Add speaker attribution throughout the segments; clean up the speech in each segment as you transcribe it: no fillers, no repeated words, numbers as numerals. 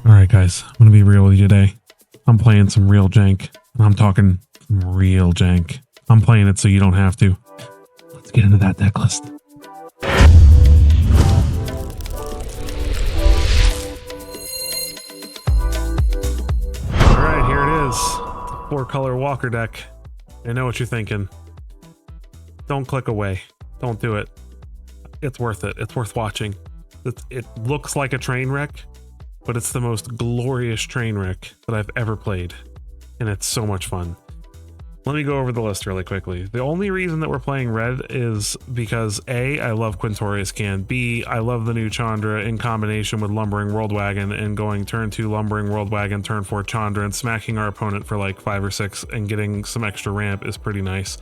Speaker 1: Alright guys, I'm gonna be real with you today. I'm playing some real jank. And I'm talking real jank. I'm playing it so you don't have to. Let's get into that deck list. Alright, here it is. 4-color Walker deck. I know what you're thinking. Don't click away. Don't do it. It's worth it. It's worth watching. It looks like a train wreck, but it's the most glorious train wreck that I've ever played. And it's so much fun. Let me go over the list really quickly. The only reason that we're playing red is because A, I love Quintorius Can. B, I love the new Chandra in combination with Lumbering Worldwagon and going turn 2 Lumbering Worldwagon, turn 4 Chandra, and smacking our opponent for like 5 or 6 and getting some extra ramp is pretty nice.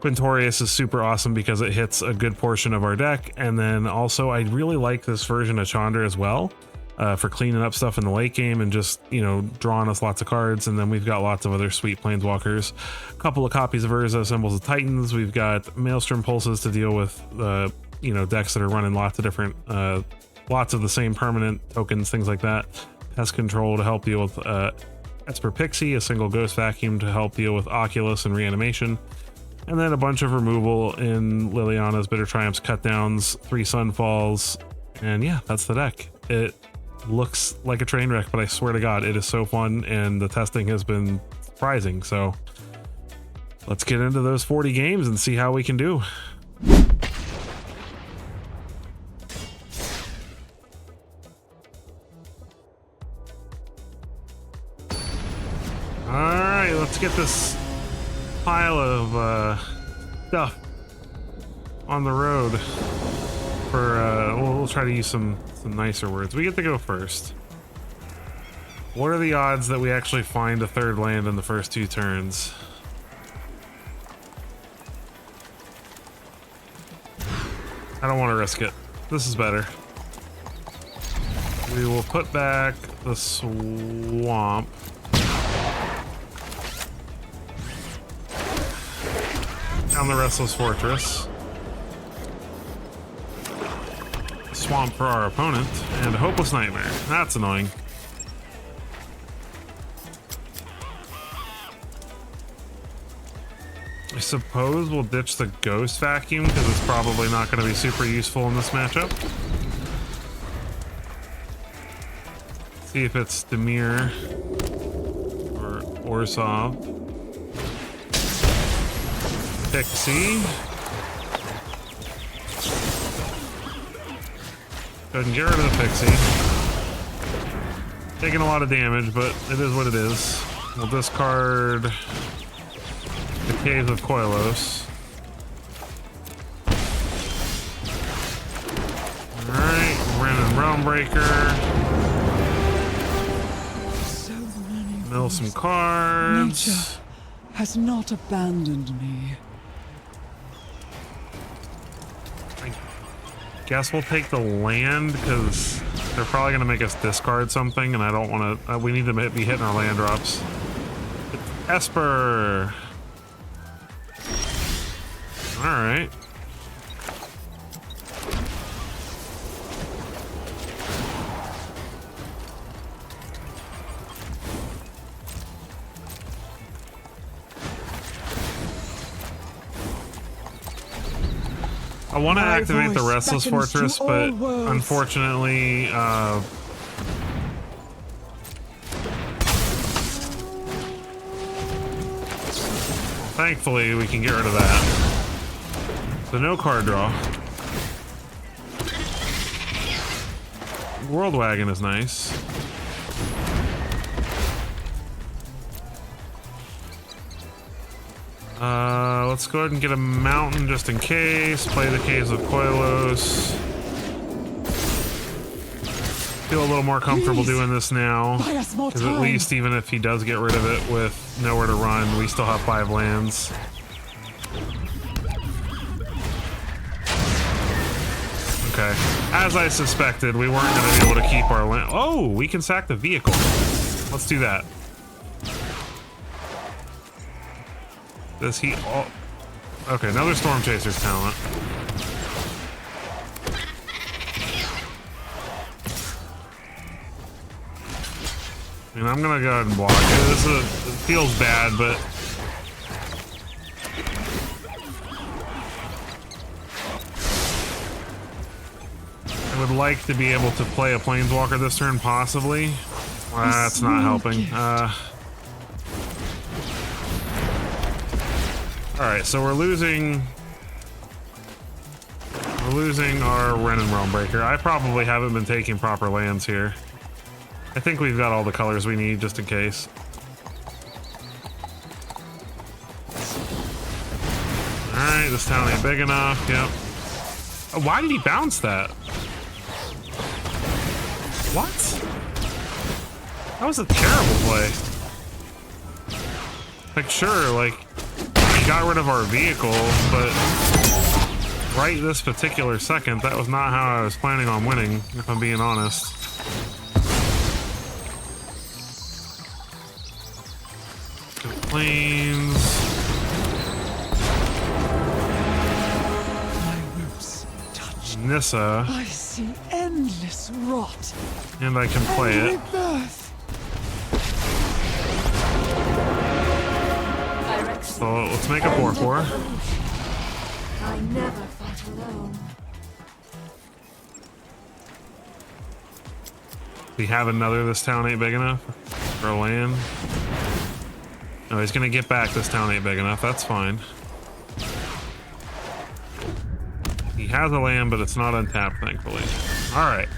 Speaker 1: Quintorius is super awesome because it hits a good portion of our deck, and then also I really like this version of Chandra as well. For cleaning up stuff in the late game and just, you know, drawing us lots of cards. And then we've got lots of other sweet planeswalkers. A couple of copies of Urza, Symbols of Titans. We've got Maelstrom Pulses to deal with, you know, decks that are running lots of different, lots of the same permanent tokens, things like that. Pest Control to help deal with Esper Pixie, a single Ghost Vacuum to help deal with Oculus and Reanimation. And then a bunch of removal in Liliana's Bitter Triumphs, Cutdowns, 3 Sunfalls. And yeah, that's the deck. It looks like a train wreck, but I swear to God, it is so fun, and the testing has been surprising. So let's get into those 40 games and see how we can do. All right, let's get this pile of stuff on the road. We'll try to use some nicer words. We get to go first. What are the odds that we actually find a 3rd land in the first 2 turns? I don't want to risk it. This is better. We will put back the swamp. Down the Restless Fortress. Swamp for our opponent, and a Hopeless Nightmare. That's annoying. I suppose we'll ditch the Ghost Vacuum because it's probably not going to be super useful in this matchup. See if it's Demir or Orzhov. Pixie. Go ahead and get rid of the Pixie. Taking a lot of damage, but it is what it is. We'll discard the Caves of Koilos. Alright, Wrenn and Realmbreaker.
Speaker 2: So many
Speaker 1: Mill some cards.
Speaker 2: Nature has not abandoned me.
Speaker 1: Guess we'll take the land because they're probably going to make us discard something, and I don't want to. We need to be hitting our land drops. It's Esper. All right. I want to activate the Restless Fortress, but unfortunately, thankfully we can get rid of that. So no card draw. Worldwagon is nice. Let's go ahead and get a mountain just in case. Play the Caves of Koilos. Feel a little more comfortable doing this now. Because at least even if he does get rid of it with nowhere to run, we still have 5 lands. Okay. As I suspected, we weren't going to be able to keep our land. Oh, we can sack the vehicle. Let's do that. Does he... Oh, okay, another Storm Chaser's talent. I mean, I'm gonna go ahead and block it. It feels bad, but I would like to be able to play a planeswalker this turn, possibly. That's not helping. Alright, so we're losing our Wrenn and Realmbreaker. I probably haven't been taking proper lands here. I think we've got all the colors we need, just in case. Alright, this town ain't big enough. Yep. Oh, why did he bounce that? What? That was a terrible play. Like, sure, like, we got rid of our vehicle, but right this particular second, that was not how I was planning on winning, if I'm being honest. Planes.
Speaker 2: My roots touch.
Speaker 1: Nissa.
Speaker 2: I see endless rot.
Speaker 1: And I can play
Speaker 2: and
Speaker 1: it.
Speaker 2: rebirth.
Speaker 1: So let's make a 4/4.
Speaker 3: I never fight alone.
Speaker 1: We have another. This town ain't big enough for a land. No, he's gonna get back. This town ain't big enough. That's fine. He has a land, but it's not untapped, thankfully. All right.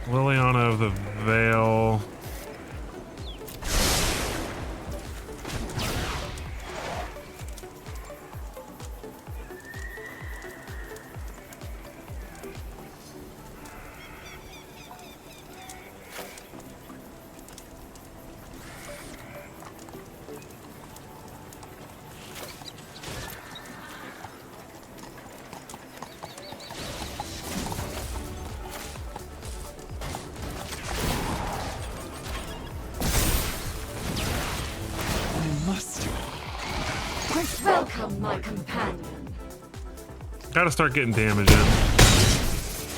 Speaker 1: Liliana of the Veil.
Speaker 3: Welcome, my companion.
Speaker 1: Gotta start getting damage in.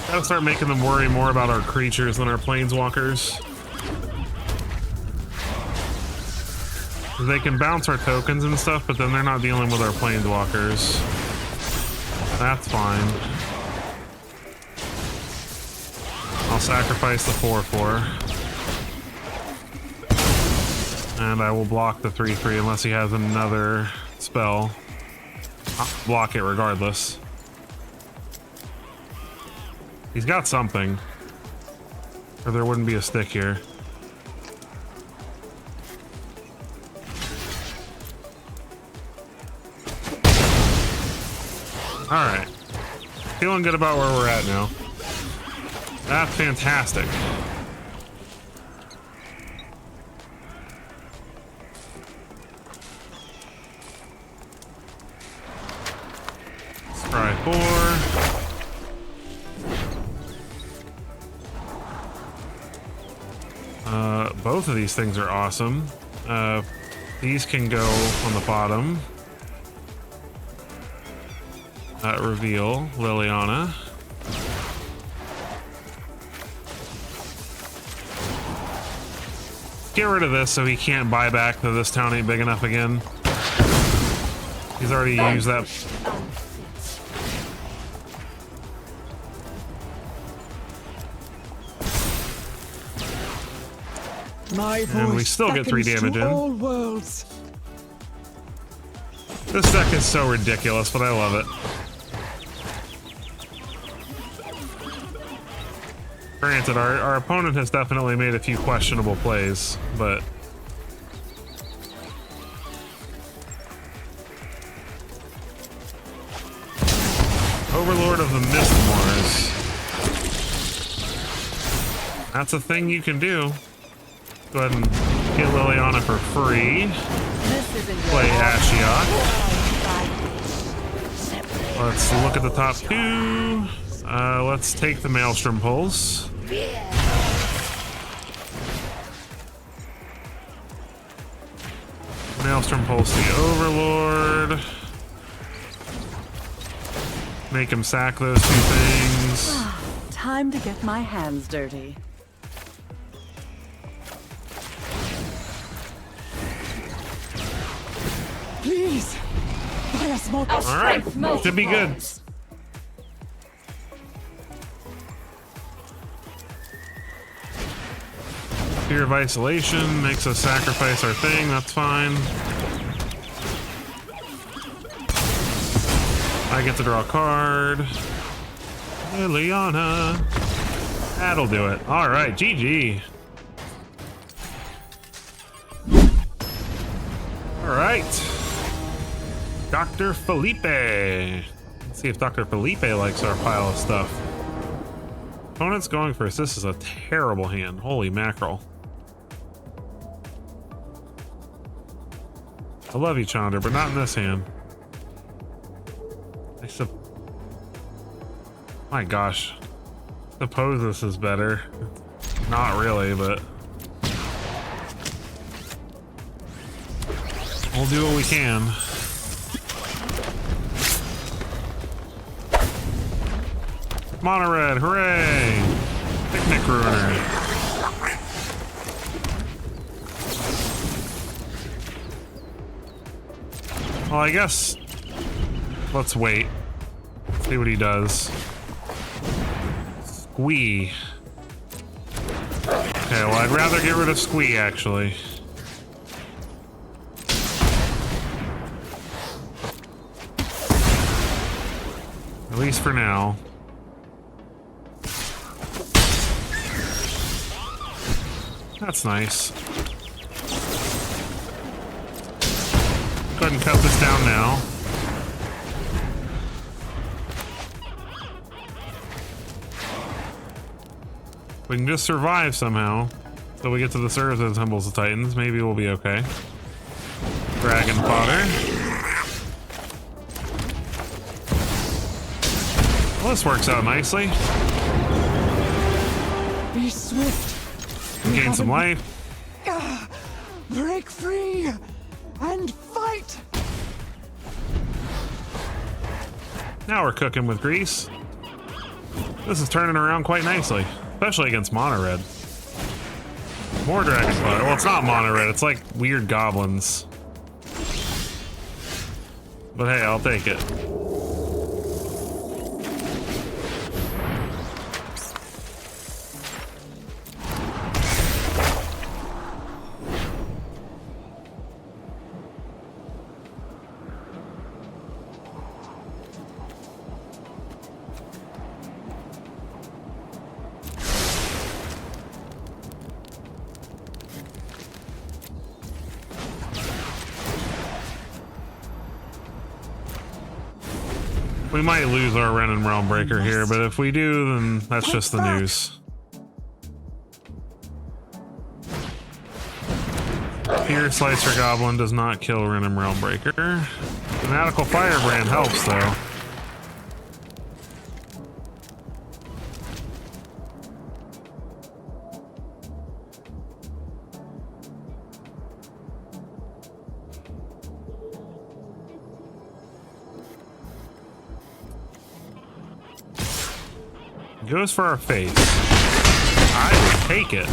Speaker 1: Gotta start making them worry more about our creatures than our planeswalkers. They can bounce our tokens and stuff, but then they're not dealing with our planeswalkers. That's fine. I'll sacrifice the 4/4. And I will block the 3/3 unless he has another spell. I'll block it regardless. He's got something, or there wouldn't be a stick here. Alright. Feeling good about where we're at now. That's fantastic. Try 4. Both of these things are awesome. These can go on the bottom. Reveal Liliana. Get rid of this so he can't buy back that this town ain't big enough again. He's already used that.
Speaker 2: My voice
Speaker 1: And we still get 3
Speaker 2: beckons
Speaker 1: damage
Speaker 2: to
Speaker 1: in.
Speaker 2: all worlds.
Speaker 1: This deck is so ridiculous, but I love it. Granted, our opponent has definitely made a few questionable plays, but Overlord of the Mistmores. That's a thing you can do. Go ahead and get Liliana for free. Play Ashiok. Let's look at the top 2. Let's take the Maelstrom Pulse. Maelstrom Pulse the Overlord. Make him sack those 2 things.
Speaker 4: time to get my hands dirty.
Speaker 2: Please, buy us more.
Speaker 3: Our
Speaker 1: All right,
Speaker 3: strength
Speaker 1: should be good.
Speaker 3: multiplies.
Speaker 1: Fear of isolation makes us sacrifice our thing. That's fine. I get to draw a card. Liliana. That'll do it. All right, GG. All right. Dr. Felipe. Let's see if Dr. Felipe likes our pile of stuff. Opponent's going first. This is a terrible hand. Holy mackerel. I love you, Chandra, but not in this hand. My gosh. Suppose this is better. Not really, but we'll do what we can. Mono red, hooray! Picnic ruiner. Well, I guess let's wait. See what he does. Squee. Okay, well, I'd rather get rid of Squee, actually. At least for now. That's nice. Go ahead and cut this down now. We can just survive somehow. So we get to the Servants and Temples of Titans. Maybe we'll be okay. Dragon fodder. Well, this works out nicely.
Speaker 2: Be swift.
Speaker 1: Gain some life.
Speaker 2: Break free and fight.
Speaker 1: Now we're cooking with grease. This is turning around quite nicely, especially against mono red. More dragon fodder. Well, it's not mono red. It's like weird goblins. But hey, I'll take it. We might lose our Ren and Realm Breaker here, but if we do, then that's just the news. Here, Slicer Goblin does not kill Ren and Realm Breaker. Fanatical Firebrand helps, though. Goes for our face. I would take it.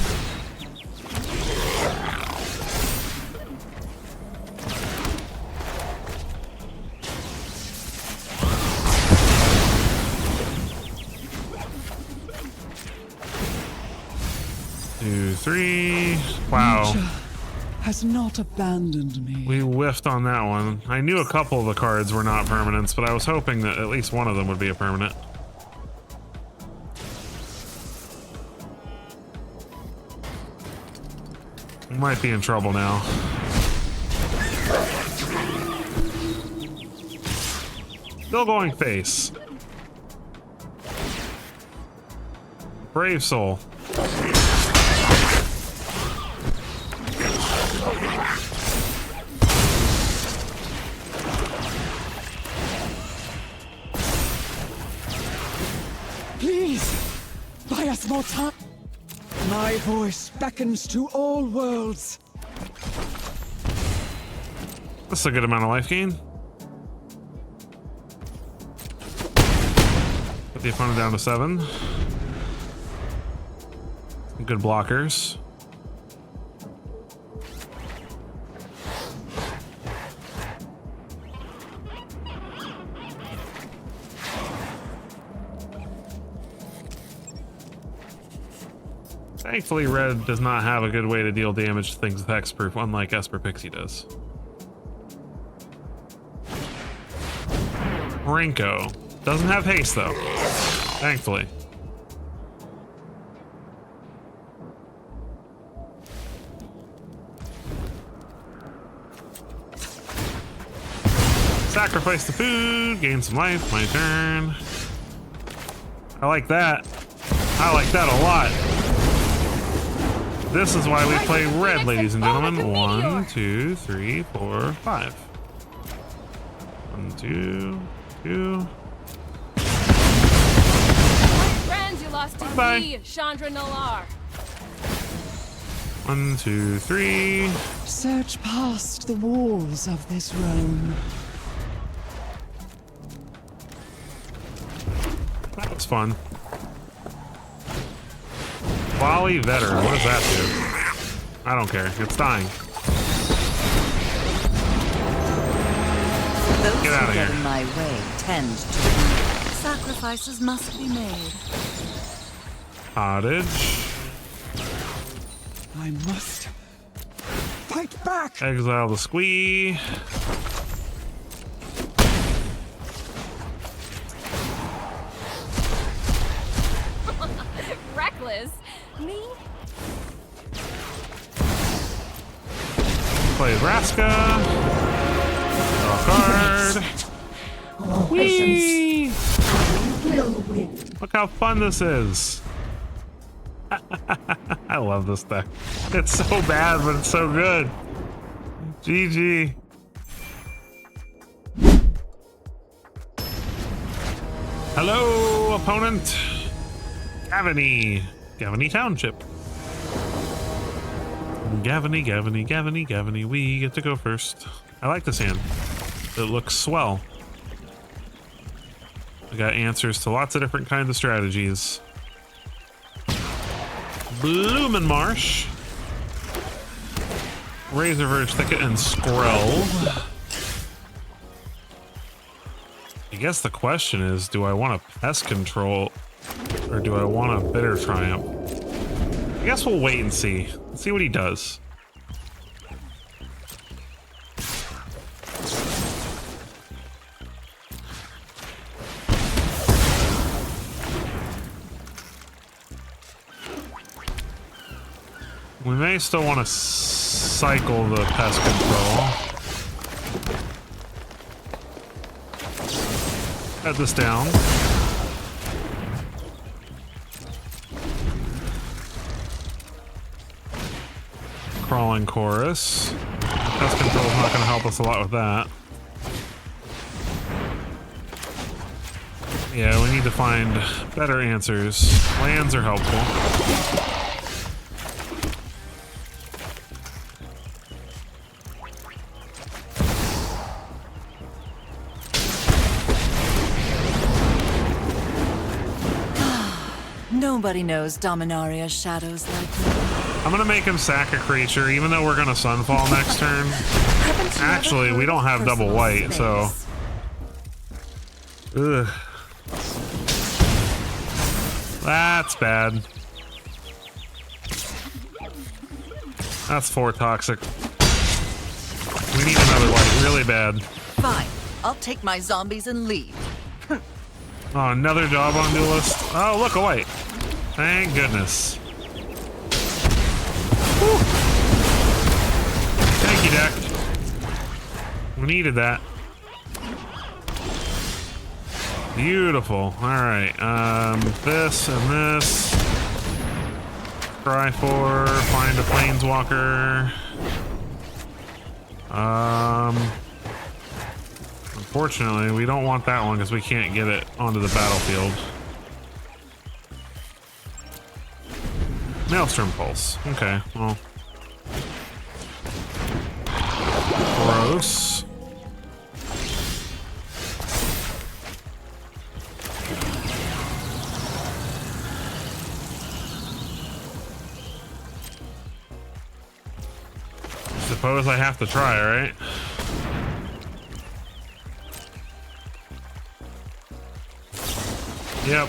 Speaker 1: Two, three. Wow.
Speaker 2: Nature has not abandoned me.
Speaker 1: We whiffed on that one. I knew a couple of the cards were not permanents, but I was hoping that at least one of them would be a permanent. We might be in trouble now. Still going face. Brave soul.
Speaker 2: Please, buy us more time. My voice beckons to all worlds.
Speaker 1: That's a good amount of life gain. Put the opponent down to 7. good blockers. Thankfully, red does not have a good way to deal damage to things with hexproof, unlike Esper Pixie does. Rinko doesn't have haste though, thankfully. Sacrifice the food, gain some life, my turn. I like that. I like that a lot. This is why we play red, ladies and gentlemen. 1, 2, 3, 4, 5. 1, 2, 2.
Speaker 5: Friends you lost to
Speaker 1: Bye.
Speaker 5: me, Chandra Nalar.
Speaker 1: 1, 2, 3.
Speaker 2: Search past the walls of this realm.
Speaker 1: That was fun. Volley veteran. What does that do? I don't care. It's dying.
Speaker 4: Those
Speaker 1: Get out of
Speaker 4: who get
Speaker 1: here.
Speaker 4: in my way tend to. Sacrifices must be made.
Speaker 1: Cottage.
Speaker 2: I must fight back.
Speaker 1: Exile the squee.
Speaker 5: Reckless. Me?
Speaker 1: Play Vraska. Draw a card. Whee! Look how fun this is. I love this deck. It's so bad, but it's so good. GG. Hello, opponent. Gavany Township. Gavany, we get to go first. I like this hand. It looks swell. I got answers to lots of different kinds of strategies. Bloomin' Marsh. Razorverge Thicket and Skrell. I guess the question is, do I want a pest control or do I want a bitter triumph? I guess we'll wait and see. Let's see what he does. We may still want to cycle the pest control. Head this down. Crawling Chorus. Pest control is not going to help us a lot with that. Yeah, we need to find better answers. Lands are helpful.
Speaker 4: Nobody knows Dominaria's shadows like me.
Speaker 1: I'm gonna make him sack a creature, even though we're gonna Sunfall next turn.
Speaker 4: Haven't you
Speaker 1: Actually,
Speaker 4: ever
Speaker 1: we
Speaker 4: heard
Speaker 1: don't
Speaker 4: of
Speaker 1: have double
Speaker 4: personal
Speaker 1: white, so.
Speaker 4: space?
Speaker 1: Ugh. That's bad. That's 4 toxic. We need another white, really bad.
Speaker 4: Fine. I'll take my zombies and leave.
Speaker 1: Oh, another job on Duelist. Oh, look, a white. Thank goodness. Whew. Thank you, deck. We needed that. Beautiful. All right. This and this. Try for find a planeswalker. Unfortunately, we don't want that one because we can't get it onto the battlefield. Maelstrom Pulse. Okay, well. Gross. suppose I have to try, right? Yep.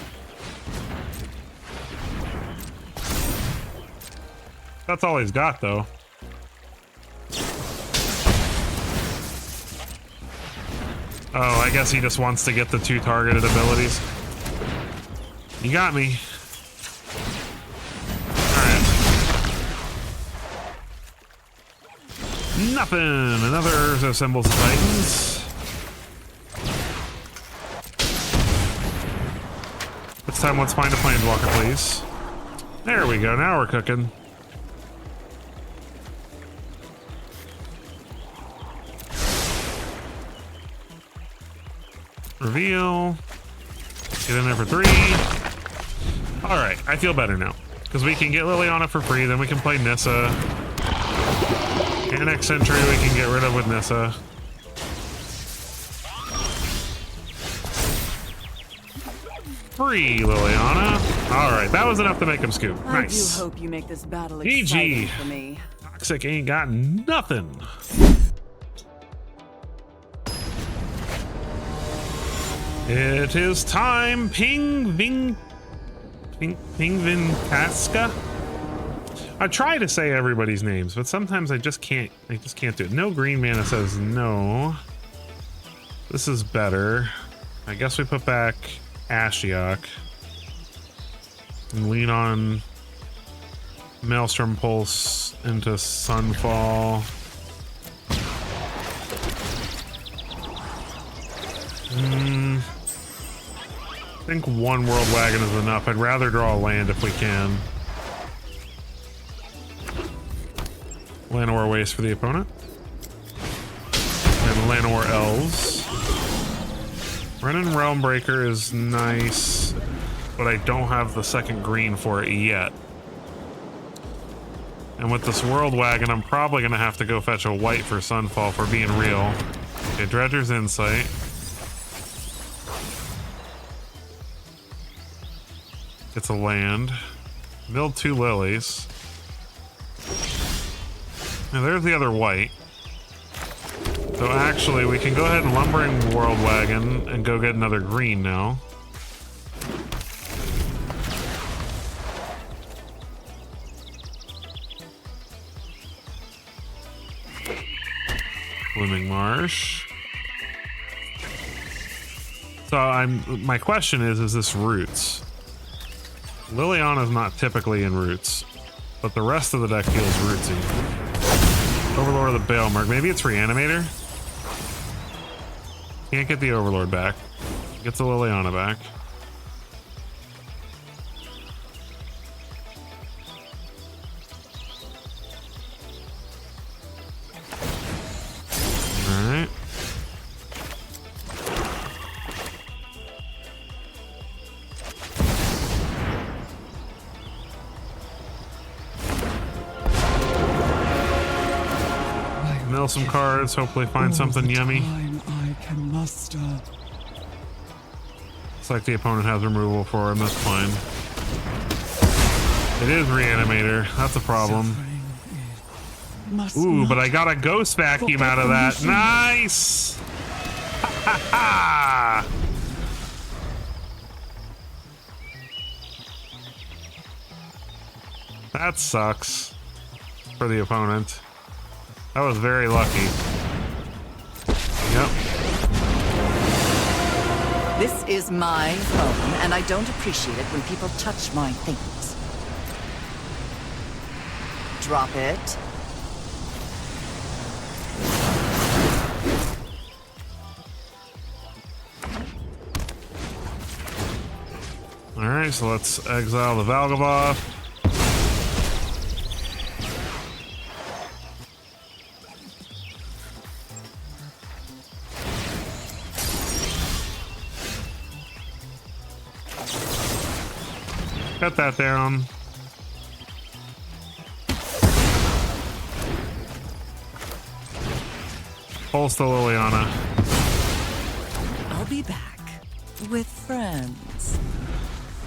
Speaker 1: That's all he's got, though. Oh, I guess he just wants to get the 2 targeted abilities. You got me. Alright. Nothing. Another Urza Symbols of Titans. This time, let's find a Planeswalker, please. There we go. Now we're cooking. Reveal. Get in there for 3. Alright, I feel better now. Because we can get Liliana for free, then we can play Nissa. And next Century we can get rid of with Nissa. Free Liliana. Alright, that was enough to make him scoop. Nice.
Speaker 4: I do hope you make this battle
Speaker 1: GG.
Speaker 4: exciting for me.
Speaker 1: Toxic ain't got nothing. It is time, Pingvin Casca. I try to say everybody's names, but sometimes I just can't do it. No green mana says no. This is better. I guess we put back Ashiok and lean on Maelstrom Pulse into Sunfall. I think 1 World Wagon is enough. I'd rather draw a land if we can. Llanowar Waste for the opponent. And Llanowar Elves. Renin Realmbreaker is nice, but I don't have the 2nd green for it yet. And with this World Wagon, I'm probably going to have to go fetch a white for Sunfall for being real. Okay, Dredger's Insight. It's a land. Build 2 lilies. Now there's the other white. So actually, we can go ahead and Lumbering World Wagon and go get another green now. Blooming Marsh. So my question is this roots? Liliana's not typically in roots, but the rest of the deck feels rootsy. Overlord of the Baelmerk. Maybe it's Reanimator? Can't get the Overlord back. Gets the Liliana back. Alright. Mill some cards, hopefully find something yummy.
Speaker 2: I can muster.
Speaker 1: Looks like the opponent has removal for him, that's fine. It is Reanimator, that's a problem. Ooh, but I got a Ghost Vacuum out of that. Nice! Ha ha! That sucks for the opponent. That was very lucky. Yep.
Speaker 4: This is my home, and I don't appreciate it when people touch my things. Drop it.
Speaker 1: Alright, so let's exile the Valgavoth. Cut that down. Pulse the Liliana.
Speaker 4: I'll be back with friends.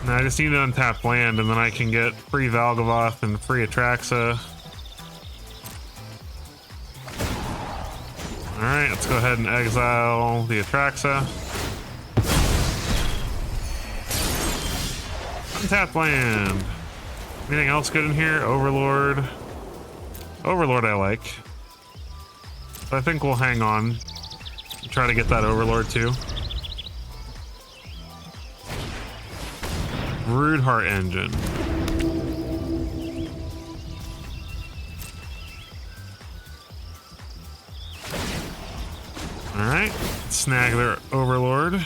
Speaker 1: Now I just need to untap land and then I can get free Valgavoth and free Atraxa. Alright, let's go ahead and exile the Atraxa. Untapped land. Anything else good in here? Overlord. Overlord I like. But I think we'll hang on. Try to get that Overlord too. Rude Heart Engine. Alright. Snag their Overlord.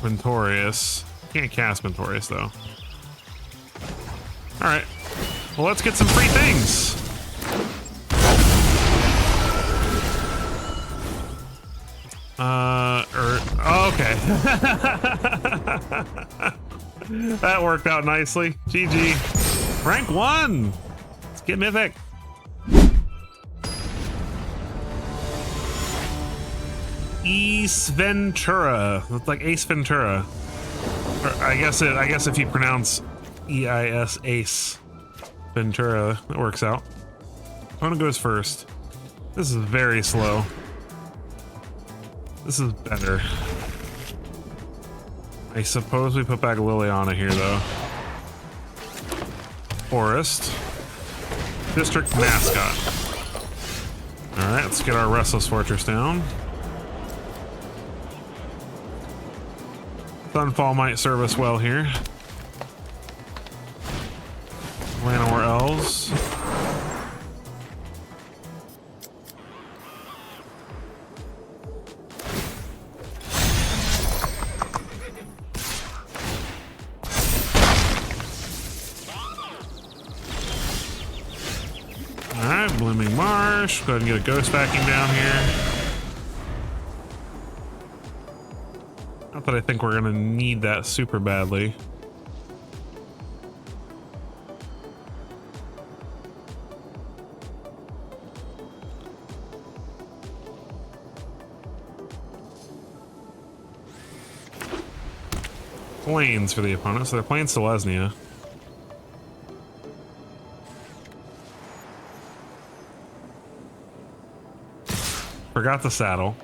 Speaker 1: Mentorius. Can't cast Mentorius though. Alright. Well, let's get some free things. Oh, okay. That worked out nicely. GG. Rank 1. Let's get mythic. Ace Ventura. It's like Ace Ventura. Or I guess if you pronounce E-I-S Ace Ventura, that works out. Opponent goes first. This is very slow. This is better. I suppose we put back Liliana here though. Forest. District mascot. Alright, let's get our Restless Fortress down. Sunfall might serve us well here. Llanowar Elves. Alright, Blooming Marsh. Go ahead and get a ghost backing down here. Not that I think we're gonna need that super badly. Plains for the opponent, so they're playing Selesnya. Forgot the saddle.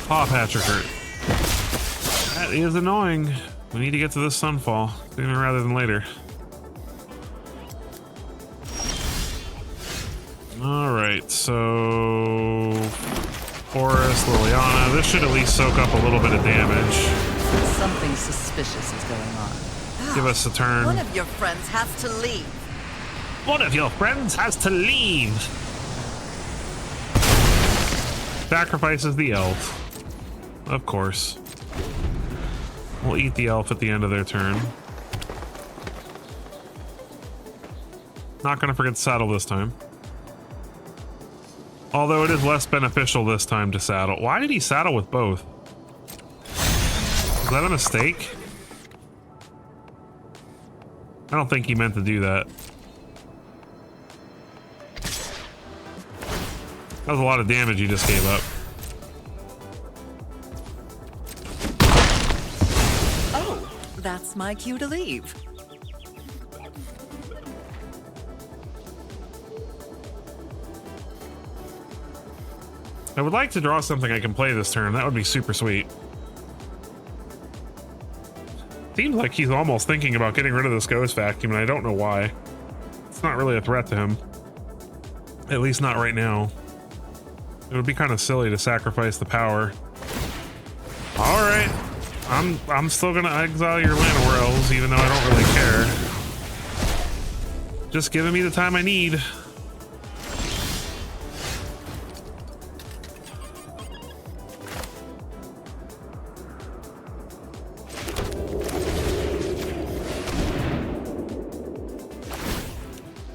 Speaker 1: Paw Patcher hurt. That is annoying. We need to get to this Sunfall sooner rather than later. Alright, so Forest, Liliana. This should at least soak up a little bit of damage.
Speaker 4: Something suspicious is going on.
Speaker 1: Give us a turn.
Speaker 4: One of your friends has to leave.
Speaker 1: One of your friends has to leave. Sacrifices the elf. Of course. We'll eat the elf at the end of their turn. Not gonna forget to saddle this time. Although it is less beneficial this time to saddle. Why did he saddle with both? Was that a mistake? I don't think he meant to do that. That was a lot of damage he just gave up.
Speaker 4: Oh, that's my cue to leave.
Speaker 1: I would like to draw something I can play this turn. That would be super sweet. Seems like he's almost thinking about getting rid of this Ghost Vacuum, and I don't know why. It's not really a threat to him. At least not right now. It would be kind of silly to sacrifice the power. Alright. I'm still gonna exile your Llanowar Elves, even though I don't really care. Just giving me the time I need.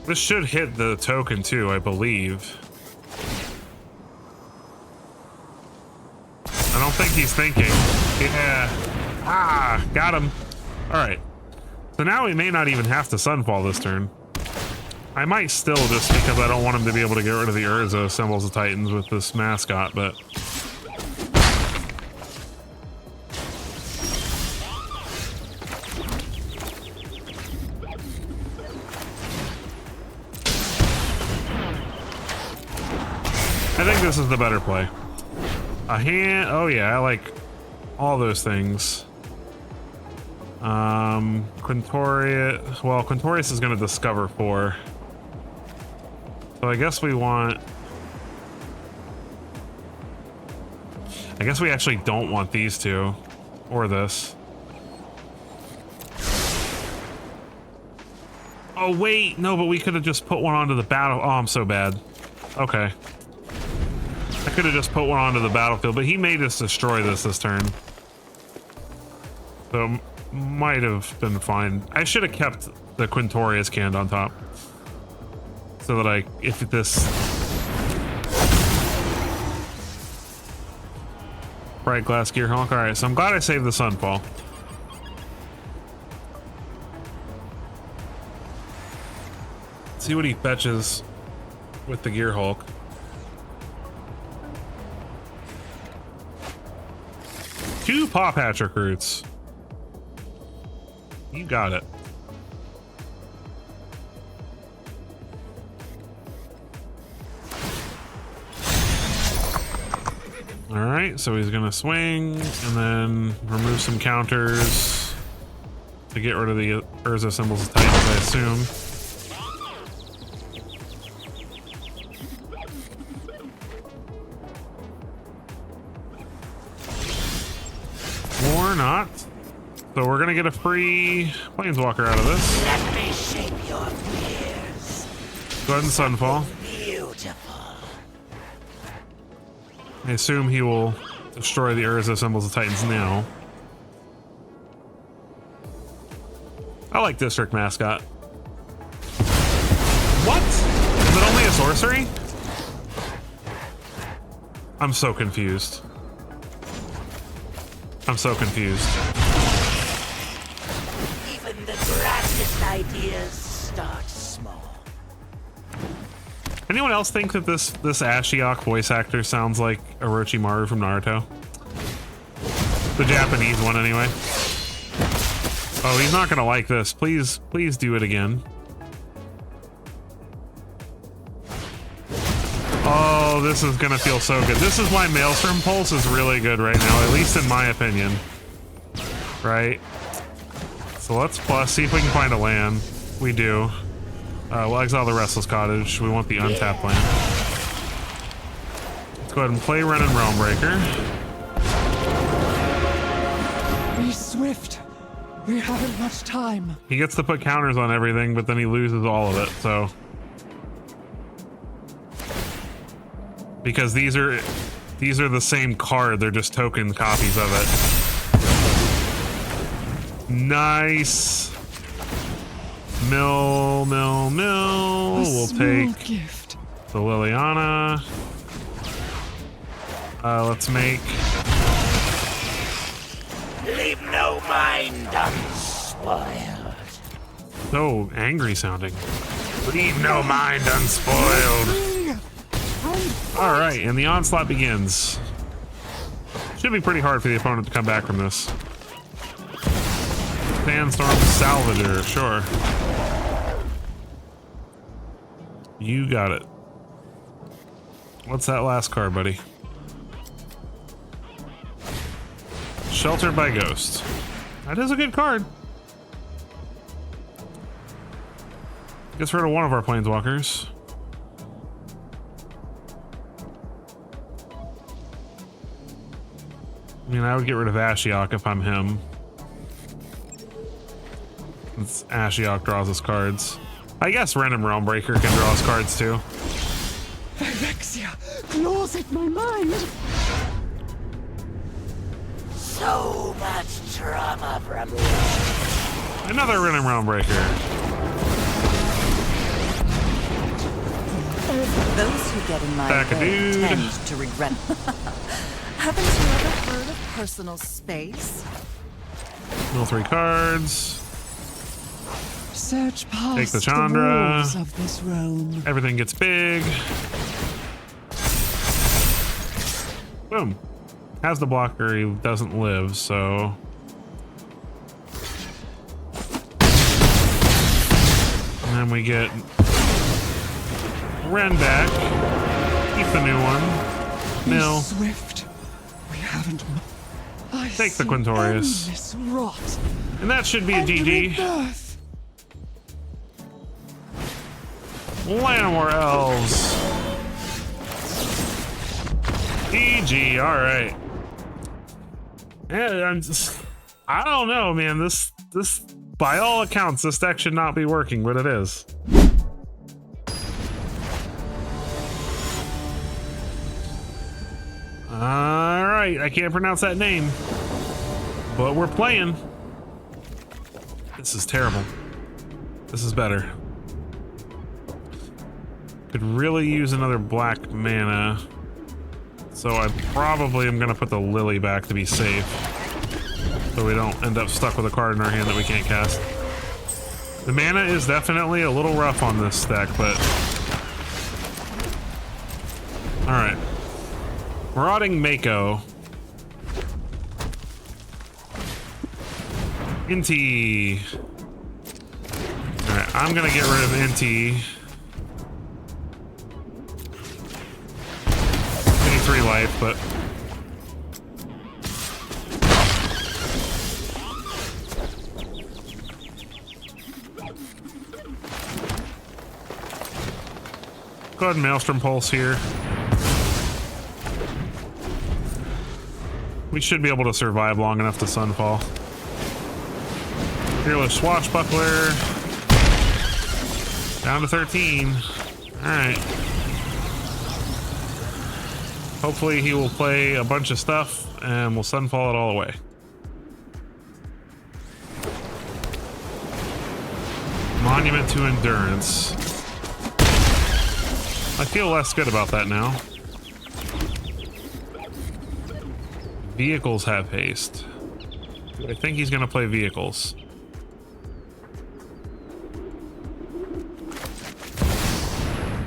Speaker 1: This should hit the token too, I believe. I don't think think he's thinking. Yeah. Ah, got him. All right. So now we may not even have to Sunfall this turn. I might still, just because I don't want him to be able to get rid of the Urza Symbols of Titans with this mascot, but... I think this is the better play. A hand... Oh yeah, I like all those things. Quintorius... Well, Quintorius is going to discover 4. So I guess we want... I guess we actually don't want these two. Or this. Oh wait, no, but we could have just put one onto the battle... Oh, I'm so bad. Okay. I could have just put one onto the battlefield, but he may just destroy this turn. So, might have been fine. I should have kept the Quintorius canned on top. So that if this... Bright Glass Gearhulk. Alright, so I'm glad I saved the Sunfall. Let's see what he fetches with the Gearhulk. Two Paw Patch recruits. You got it. All right, so he's gonna swing and then remove some counters to get rid of the Urza Symbols of Titans, I assume. Or not. So we're gonna get a free Planeswalker out of this.
Speaker 6: Let me shape your fears.
Speaker 1: Go ahead and Sunfall.
Speaker 6: Beautiful.
Speaker 1: I assume he will destroy the Urza Symbols of Titans now. I like District Mascot. What? Is it only a sorcery? I'm so confused. I'm so confused.
Speaker 6: Even the grandest ideas start small.
Speaker 1: Anyone else think that this Ashiok voice actor sounds like Orochimaru from Naruto? The Japanese one, anyway. Oh, he's not gonna like this. Please do it again. Oh, this is gonna feel so good. This is why Maelstrom Pulse is really good right now, at least in my opinion. Right? So let's plus, see if we can find a land. We do. We'll exile the Restless Cottage. We want the untapped land. Let's go ahead and play Ren and Realmbreaker.
Speaker 2: Be swift. We haven't much time.
Speaker 1: He gets to put counters on everything, but then he loses all of it, so... Because these are the same card, they're just token copies of it. Nice. Mill. We'll take
Speaker 2: Gift.
Speaker 1: the Liliana. Let's make...
Speaker 6: Leave no mind unspoiled.
Speaker 1: So angry sounding. Leave no mind unspoiled. All right, and the onslaught begins. Should be pretty hard for the opponent to come back from this. Sandstorm Salvager, sure. You got it. What's that last card, buddy? Sheltered by Ghost. That is a good card. Gets rid of one of our Planeswalkers. I mean, I would get rid of Ashiok if I'm him. Since Ashiok draws us cards. I guess Random Realmbreaker can draw us cards too.
Speaker 2: Phyrexia claws at my mind.
Speaker 6: So much trauma from
Speaker 1: Another Random Realmbreaker.
Speaker 4: Those who get in my
Speaker 1: Back a
Speaker 4: way
Speaker 1: dude.
Speaker 4: tend to regret. Haven't you ever heard of personal space?
Speaker 1: Mill 3 cards.
Speaker 2: Search past
Speaker 1: Take the Chandra.
Speaker 2: walls of this realm.
Speaker 1: Everything gets big. Boom. Has the blocker, he doesn't live, so... And then we get Ren back. Keep the new one.
Speaker 2: Be
Speaker 1: Mill.
Speaker 2: swift. We haven't. I
Speaker 1: Take the
Speaker 2: see
Speaker 1: Quintorius.
Speaker 2: endless rot.
Speaker 1: And that should be a
Speaker 2: And
Speaker 1: GG.
Speaker 2: rebirth.
Speaker 1: Llanowar Elves. GG, alright. Yeah, I don't know, man. This, by all accounts, this deck should not be working, but it is. Alright, I can't pronounce that name. But we're playing. This is terrible. This is better. Could really use another black mana. So I probably am gonna put the Lily back to be safe. So we don't end up stuck with a card in our hand that we can't cast. The mana is definitely a little rough on this deck, but... Alright. Marauding Mako. Inti. Alright, I'm gonna get rid of Inti. 3 life, but go ahead and Maelstrom Pulse here. We should be able to survive long enough to Sunfall. Fearless Swashbuckler. Down to 13. Alright. Hopefully he will play a bunch of stuff and we'll Sunfall it all away. Monument to Endurance. I feel less good about that now. Vehicles have haste. I think he's gonna play vehicles.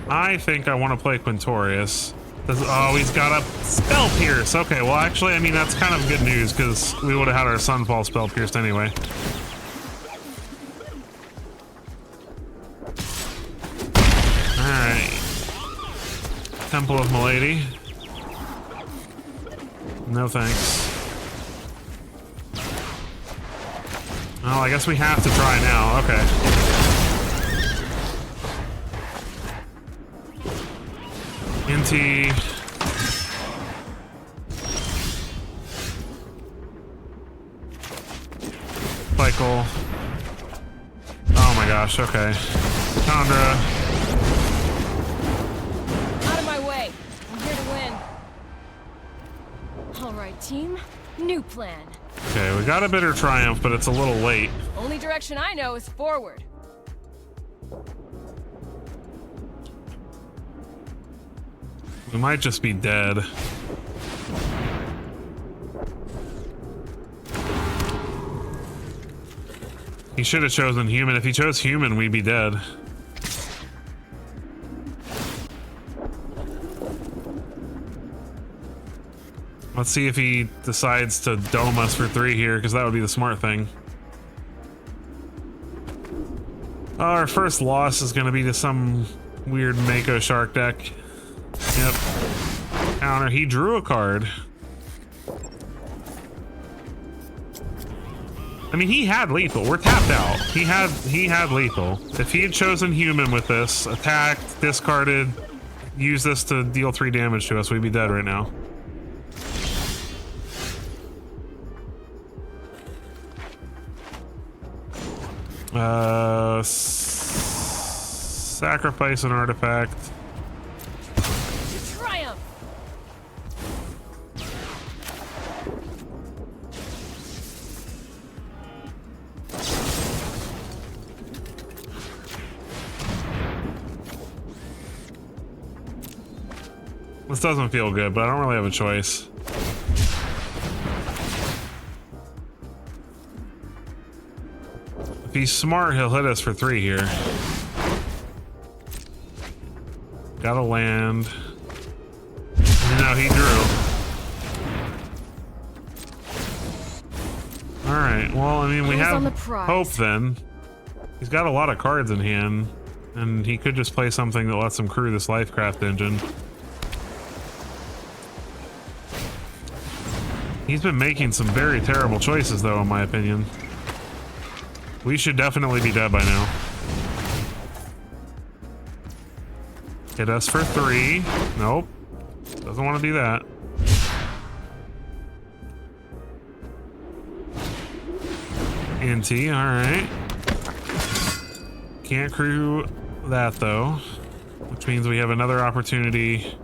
Speaker 1: I think I want to play Quintorius. Oh, he's got a Spell Pierce. Okay, well, actually, I mean, that's kind of good news because we would have had our Sunfall Spell Pierced anyway. Alright. Temple of Milady. No thanks. Oh, I guess we have to try now. Okay. Inti. Cycle. Oh my gosh, okay. Chandra.
Speaker 5: Out of my way. I'm here to win. All right, team. New plan.
Speaker 1: Okay, we got a bitter triumph, but it's a little late.
Speaker 5: Only direction I know is forward.
Speaker 1: We might just be dead. He should have chosen human. If he chose human, we'd be dead. Let's see if he decides to dome us for 3 here, because that would be the smart thing. Our first loss is going to be to some weird Mako Shark deck. Yep. Counter. He drew a card. I mean, he had lethal. We're tapped out. He had lethal. If he had chosen human with this, attacked, discarded, used this to deal 3 damage to us, we'd be dead right now. Sacrifice an artifact.
Speaker 5: Triumph.
Speaker 1: This doesn't feel good, but I don't really have a choice. If he's smart, he'll hit us for 3 here. Gotta land. No, he drew. Alright, well, I mean, we
Speaker 5: Eyes on
Speaker 1: have
Speaker 5: the prize.
Speaker 1: hope then. He's got a lot of cards in hand, and he could just play something that lets him crew this Lifecraft engine. He's been making some very terrible choices, though, in my opinion. We should definitely be dead by now. Hit us for 3. Nope. Doesn't want to do that. NT, alright. Can't crew that, though. Which means we have another opportunity.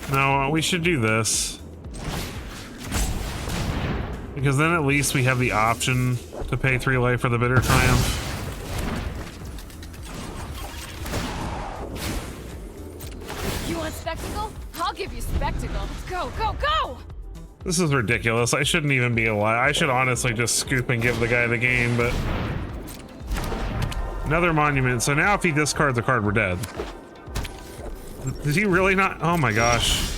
Speaker 1: No, we should do this. Because then at least we have the option to pay 3 life for the Bitter Triumph.
Speaker 5: You want spectacle? I'll give you spectacle. Go, go, go!
Speaker 1: This is ridiculous. I shouldn't even be alive. I should honestly just scoop and give the guy the game, but... Another monument. So now if he discards a card, we're dead. Does he really not? Oh my gosh.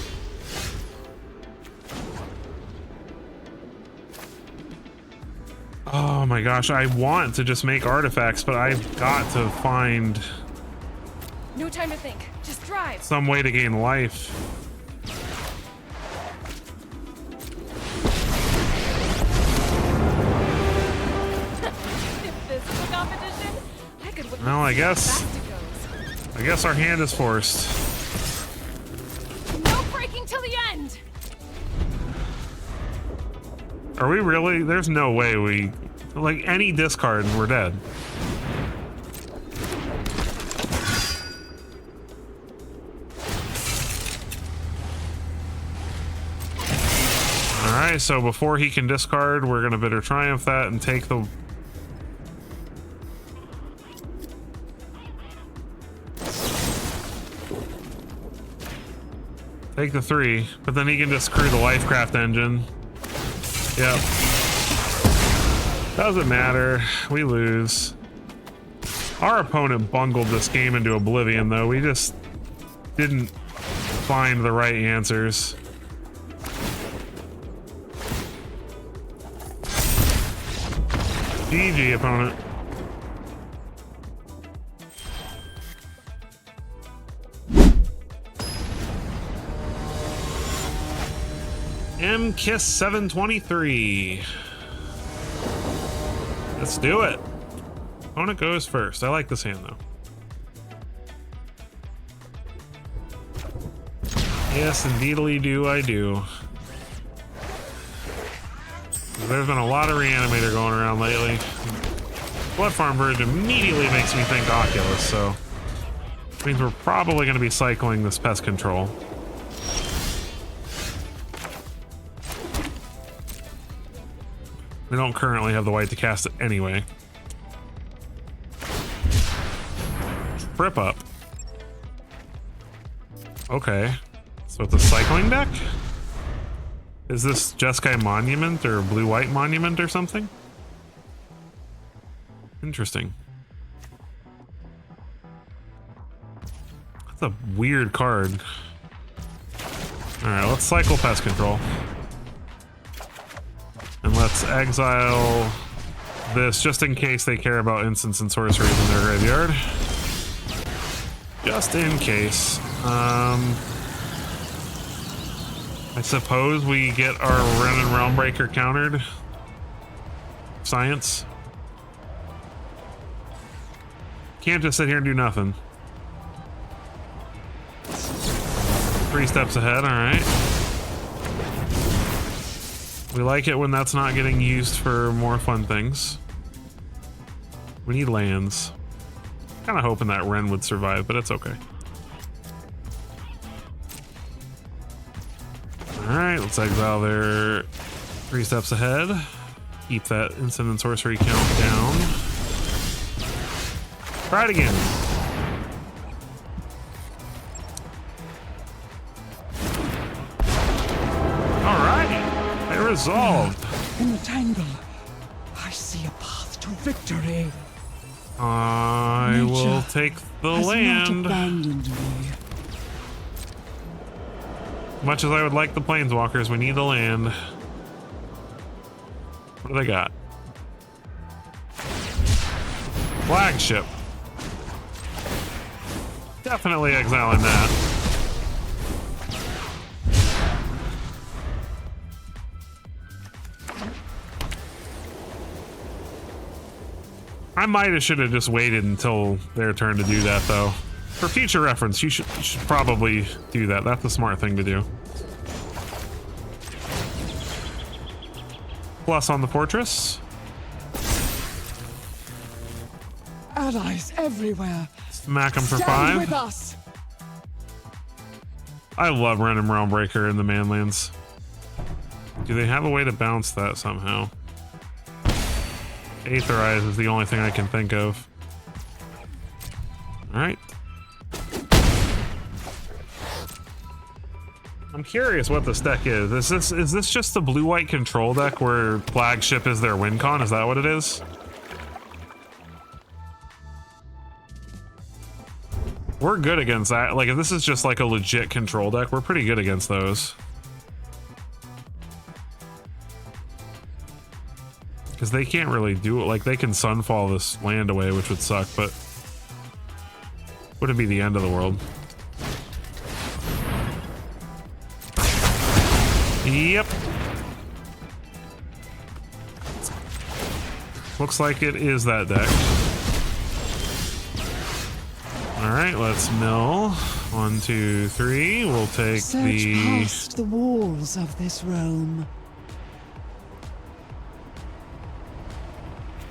Speaker 1: Oh my gosh, I want to just make artifacts, but I've got to find
Speaker 5: No time to think. Just drive.
Speaker 1: some way to gain life.
Speaker 5: If this is a competition, I could win.
Speaker 1: Well, I guess
Speaker 5: Fasticos.
Speaker 1: our hand is forced.
Speaker 5: No breaking till the end.
Speaker 1: Are we really? There's no way we... Like, any discard and we're dead. Alright, so before he can discard, we're gonna Bitter Triumph that and take the... Take the 3, but then he can just crew the Lifecraft engine. Yep. Doesn't matter. We lose. Our opponent bungled this game into oblivion, though. We just didn't find the right answers. GG, opponent. MKISS 723. Let's do it. Opponent goes first. I like this hand, though. Yes, indeedly do I do. There's been a lot of Reanimator going around lately. Blood Farm Verge immediately makes me think Oculus, so... means we're probably going to be cycling this Pest Control. We don't currently have the white to cast it anyway. Trip up. Okay. So it's a cycling deck? Is this Jeskai Monument or Blue-White Monument or something? Interesting. That's a weird card. Alright, let's cycle Pest Control. And let's exile this just in case they care about instants and sorceries in their graveyard. Just in case. I suppose we get our Renin Realmbreaker countered. Science. Can't just sit here and do nothing. 3 steps ahead, alright. We like it when that's not getting used for more fun things. We need lands. Kind of hoping that Ren would survive, but it's okay. Alright, let's exile their 3 steps ahead. Keep that instant and sorcery count down. Try it again. Alright, they resolved.
Speaker 2: In the tangle, I see a path to victory.
Speaker 1: I will take the
Speaker 2: Has
Speaker 1: land.
Speaker 2: not abandoned me.
Speaker 1: Much as I would like the planeswalkers, we need the land. What do they got? Flagship. Definitely exiling that. I might have should have just waited until their turn to do that, though. For future reference, you should probably do that. That's a smart thing to do. Plus on the fortress.
Speaker 2: Allies everywhere.
Speaker 1: Smack them for
Speaker 2: Stand
Speaker 1: 5.
Speaker 2: with us.
Speaker 1: I love Ren and Realmbreaker in the Manlands. Do they have a way to bounce that somehow? Aetherize is the only thing I can think of. Alright. I'm curious what this deck is. Is this just a blue-white control deck where flagship is their win con? Is that what it is? We're good against that. Like, if this is just like a legit control deck, we're pretty good against those. Because they can't really do it. Like, they can Sunfall this land away, which would suck, but wouldn't be the end of the world. Yep. Looks like it is that deck. All right, let's mill. 1, 2, 3. We'll take
Speaker 2: Search past the walls of this realm.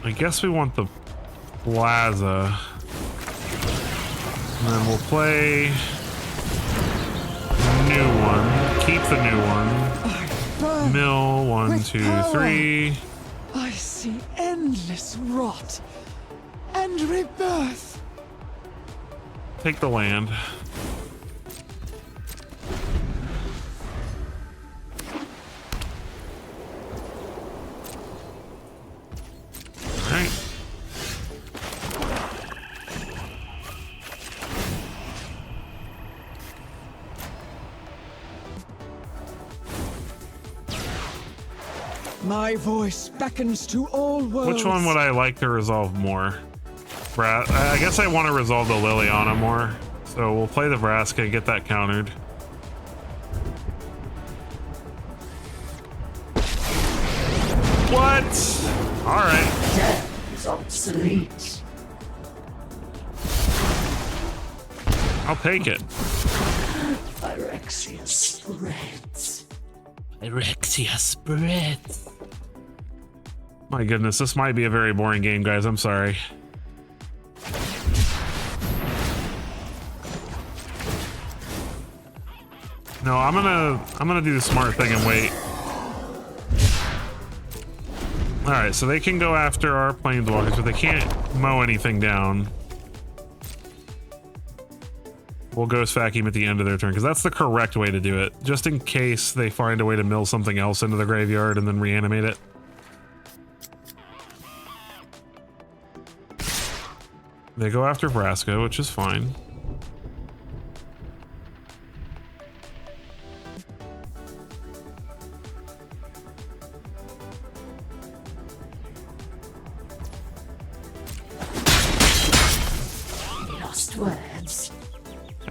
Speaker 1: I guess we want the plaza. And then we'll play new one. Keep the new one.
Speaker 2: I burn
Speaker 1: Mill. 1,
Speaker 2: with
Speaker 1: 2,
Speaker 2: power.
Speaker 1: 3.
Speaker 2: I see endless rot and rebirth.
Speaker 1: Take the land. Alright.
Speaker 2: My voice beckons to all worlds.
Speaker 1: Which one would I like to resolve more? I guess I want to resolve the Liliana more. So we'll play the Vraska and get that countered. What? Alright.
Speaker 6: Death is obsolete.
Speaker 1: I'll take it.
Speaker 6: Phyrexia spreads.
Speaker 7: Phyrexia spreads.
Speaker 1: My goodness, this might be a very boring game, guys. I'm sorry. No, I'm gonna do the smart thing and wait. All right, so they can go after our planeswalkers, but they can't mow anything down. We'll Ghost Vacuum at the end of their turn because that's the correct way to do it. Just in case they find a way to mill something else into the graveyard and then reanimate it. They go after Vraska, which is fine.
Speaker 6: Lost words.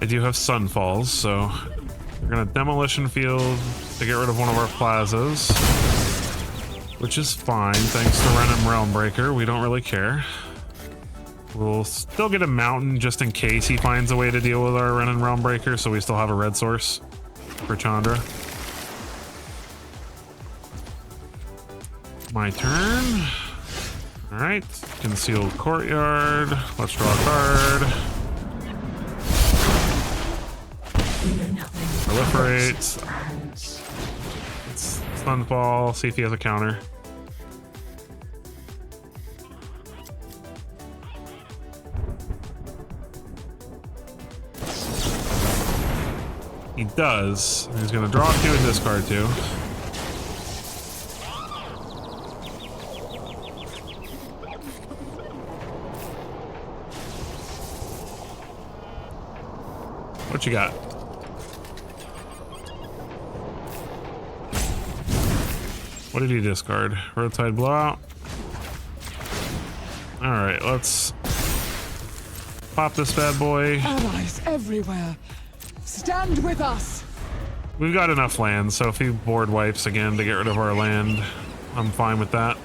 Speaker 1: I do have Sunfalls, so we're gonna Demolition Field to get rid of one of our plazas, which is fine thanks to Ren and Realmbreaker. We don't really care. We'll still get a mountain just in case he finds a way to deal with our Ren and Realmbreaker, so we still have a red source for Chandra. My turn. All right, concealed courtyard. Let's draw a card. Proliferate. Sunfall. See if he has a counter. He does. He's gonna draw 2 and discard 2. What you got? What did he discard? Roadside blowout. All right, let's pop this bad boy.
Speaker 2: Allies everywhere. Stand with us.
Speaker 1: We've got enough land, so if he board wipes again to get rid of our land, I'm fine with that.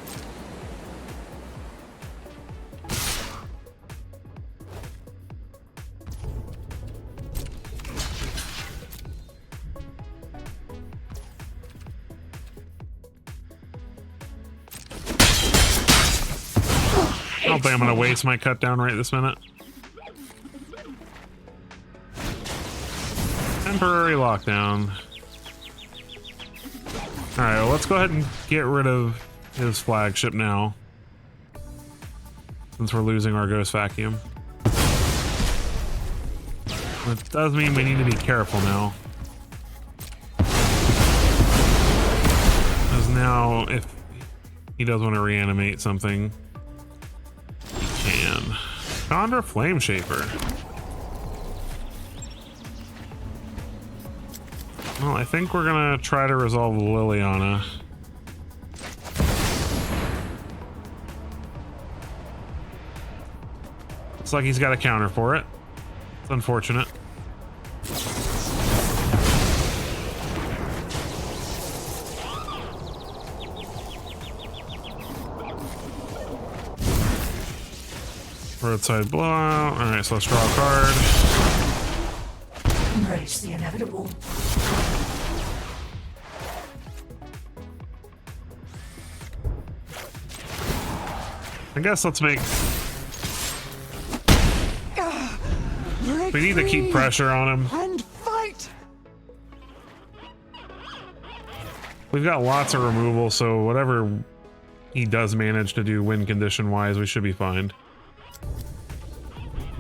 Speaker 1: I don't think I'm gonna waste my cut down right this minute. Temporary lockdown. Alright, well, let's go ahead and get rid of his flagship now, since we're losing our ghost vacuum. That does mean we need to be careful now. Because now, if he does want to reanimate something, he can. Chandra Flame Shaper. Well, I think we're gonna try to resolve Liliana. Looks like he's got a counter for it. It's unfortunate. Roadside blowout. Alright, so let's draw a card.
Speaker 6: Embrace the inevitable.
Speaker 1: I guess let's make... We need to keep pressure on him.
Speaker 2: And fight.
Speaker 1: We've got lots of removal, so whatever he does manage to do win condition wise, we should be fine.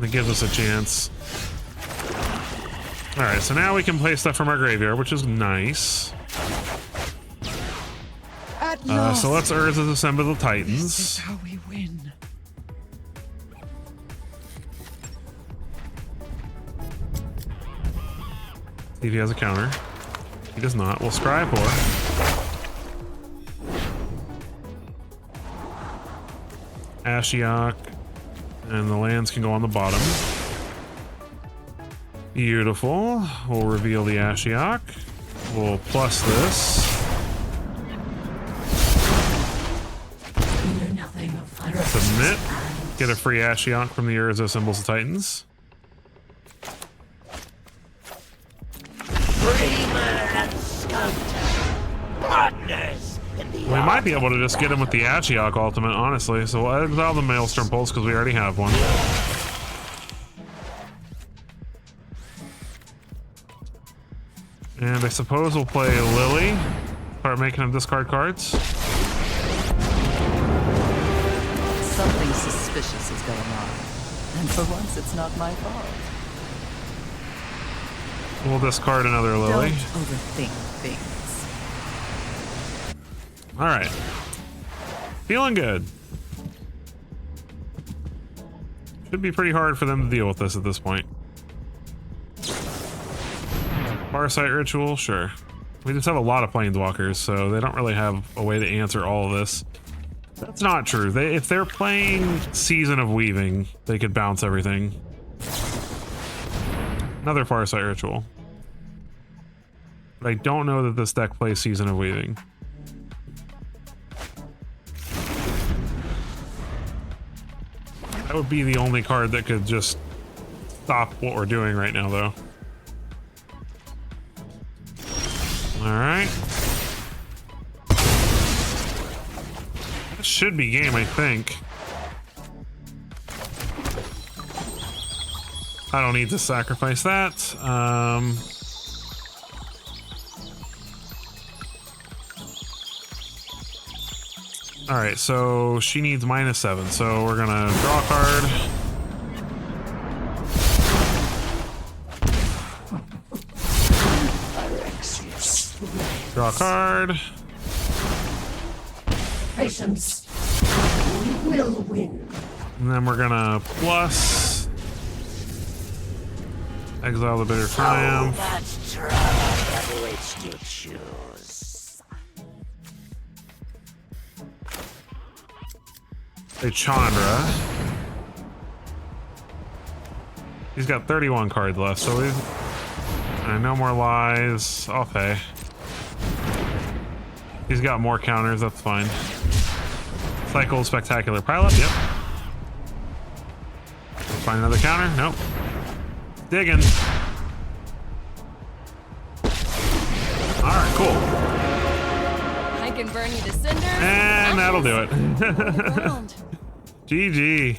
Speaker 1: It gives us a chance. Alright, so now we can play stuff from our graveyard, which is nice.
Speaker 2: At last.
Speaker 1: So let's Urza's Assemble the
Speaker 2: This
Speaker 1: Titans.
Speaker 2: is how we win.
Speaker 1: See if he has a counter. He does not. We'll Scry for Ashiok, and the lands can go on the bottom. Beautiful. We'll reveal the Ashiok. We'll plus this. Submit. Get a free Ashiok from the Urza Symbols of Titans.
Speaker 6: Dreamer and sculptor. Partners in the
Speaker 1: We might be able to just get him with the Ashiok ultimate, honestly. So we'll exile the Maelstrom Pulse because we already have one. And I suppose we'll play Lily. Start making him discard cards.
Speaker 4: Something suspicious is going on. And for once, it's not my fault.
Speaker 1: We'll discard another Lily.
Speaker 4: Don't overthink things.
Speaker 1: All right. Feeling good. Should be pretty hard for them to deal with this at this point. Farsight Ritual, sure. We just have a lot of Planeswalkers, so they don't really have a way to answer all of this. That's not true. If they're playing Season of Weaving, they could bounce everything. Another Farsight Ritual. But I don't know that this deck plays Season of Weaving. That would be the only card that could just stop what we're doing right now, though. Alright. That should be game, I think. I don't need to sacrifice that. All right, so she needs -7, so we're gonna draw a card. Draw a card.
Speaker 6: Patience. We will win.
Speaker 1: And then we're gonna plus exile the bitter triumph.
Speaker 6: That triumph which you choose.
Speaker 1: A Chandra. He's got 31 cards left, so we've no more lies. I'll pay. He's got more counters, that's fine. Cycle spectacular pileup, yep. Find another counter, nope. Digging. Alright, cool.
Speaker 5: I can burn you to cinders.
Speaker 1: And that'll do it.
Speaker 5: Ground.
Speaker 1: GG.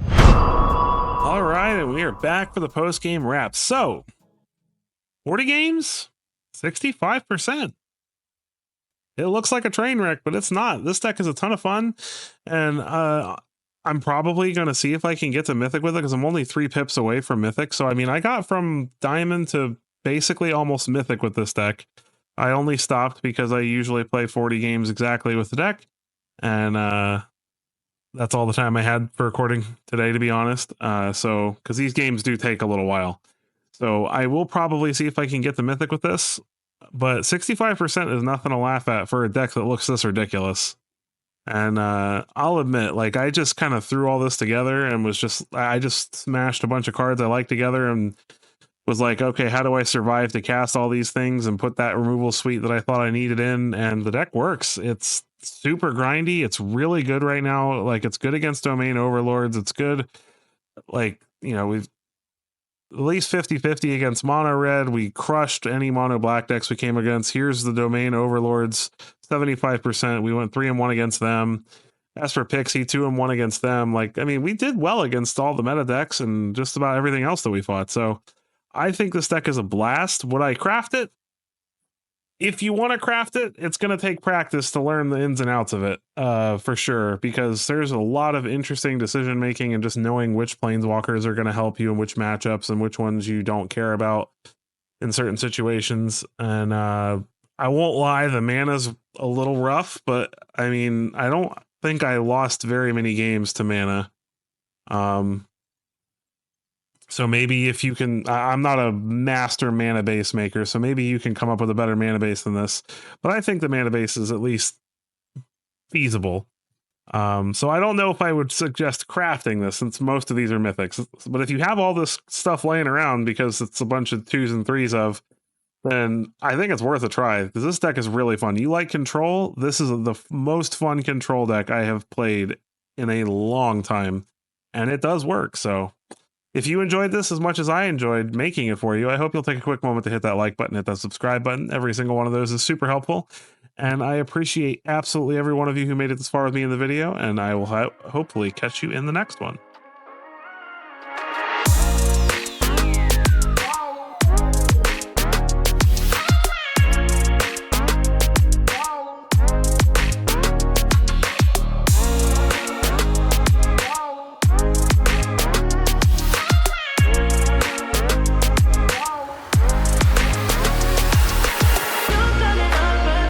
Speaker 1: All right, and we are back for the post-game wrap. So, 40 games, 65%. It looks like a train wreck, but it's not. This deck is a ton of fun, and I'm probably going to see if I can get to Mythic with it, because I'm only 3 pips away from Mythic. So, I mean, I got from Diamond to basically almost Mythic with this deck. I only stopped because I usually play 40 games exactly with the deck, and that's all the time I had for recording today, to be honest. So, because these games do take a little while. So I will probably see if I can get the Mythic with this, but 65% is nothing to laugh at for a deck that looks this ridiculous. And I'll admit, like, I just kind of threw all this together and I just smashed a bunch of cards I like together and was like, okay, how do I survive to cast all these things and put that removal suite that I thought I needed in? And the deck works. It's super grindy. It's really good right now. Like, it's good against Domain Overlords. It's good. Like, you know, we've at least 50-50 against mono red. We crushed any mono black decks we came against. Here's the Domain Overlords, 75%. We went 3-1 against them. As for Pixie, 2-1 against them. Like, I mean, we did well against all the meta decks and just about everything else that we fought. So I think this deck is a blast. Would I craft it? If you want to craft it, it's going to take practice to learn the ins and outs of it, for sure, because there's a lot of interesting decision making and just knowing which planeswalkers are going to help you and which matchups and which ones you don't care about in certain situations. And I won't lie, the mana's a little rough, but I mean, I don't think I lost very many games to mana. So maybe if you can, I'm not a master mana base maker, so maybe you can come up with a better mana base than this. But I think the mana base is at least feasible. So I don't know if I would suggest crafting this, since most of these are mythics. But if you have all this stuff laying around because it's a bunch of 2s and 3s of, then I think it's worth a try, because this deck is really fun. You like control? This is the most fun control deck I have played in a long time, and it does work. So if you enjoyed this as much as I enjoyed making it for you, I hope you'll take a quick moment to hit that like button, hit that subscribe button. Every single one of those is super helpful. And I appreciate absolutely every one of you who made it this far with me in the video, and I will hopefully catch you in the next one.